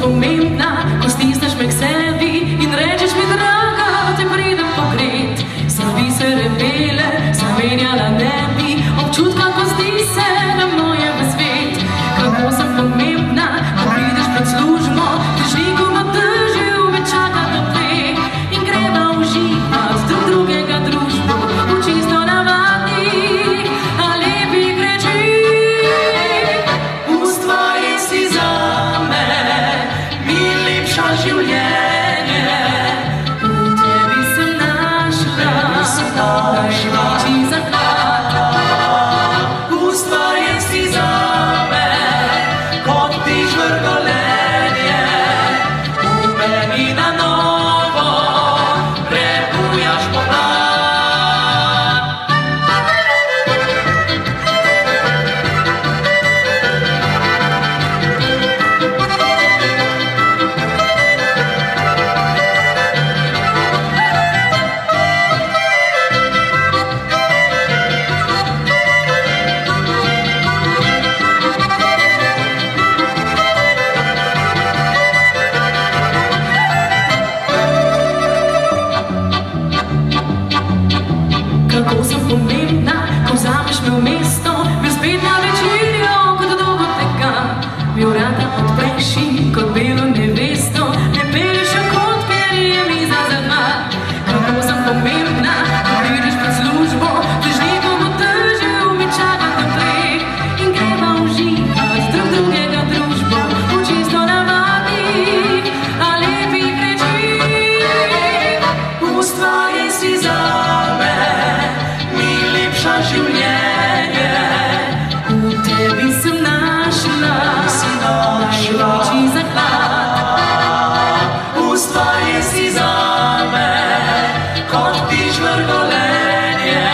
pomembna, ko stisneš me k sebi in rečeš mi, draga, te pridem pogret. Sem bi se rebele, zamenjala ne bi občutka, ko zdi se na moje v svet. Kako sem pomembna, ko prideš pred službo, težnikom održil me čaka do dve in greva uživat drug drugega družbo v čisto navadnih, a lepih rečeh. Ustvari si zame mi lepša življenje, v tebi sem našla največji zaklad. Ustvari si zame kot tiš vrgolenje, v meni na novo prebujaš pomlad. Kako sem pomembna, ko vzameš me v mesto, me spet na večerjo, kot dolgo tega. Mi vrata odpreš in kot belo nevesto me pelješ v kot, ker je miza za dva. Kako sem pomembna, ko prideš pred službo, težnikom održil me čaka do dveh in greva uživat drug drugega družbo v čisto navadnih, a lepih rečeh. Ustvari si zame življenje, v tebi sem našla največji zaklad. Ustvari si zame kot tiš vrgolenje,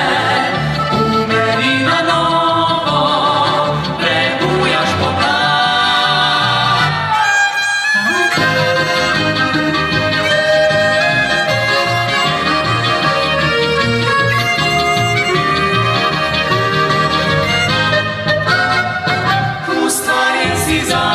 v meni na novo prebujaš pomlad. Ustvari si zame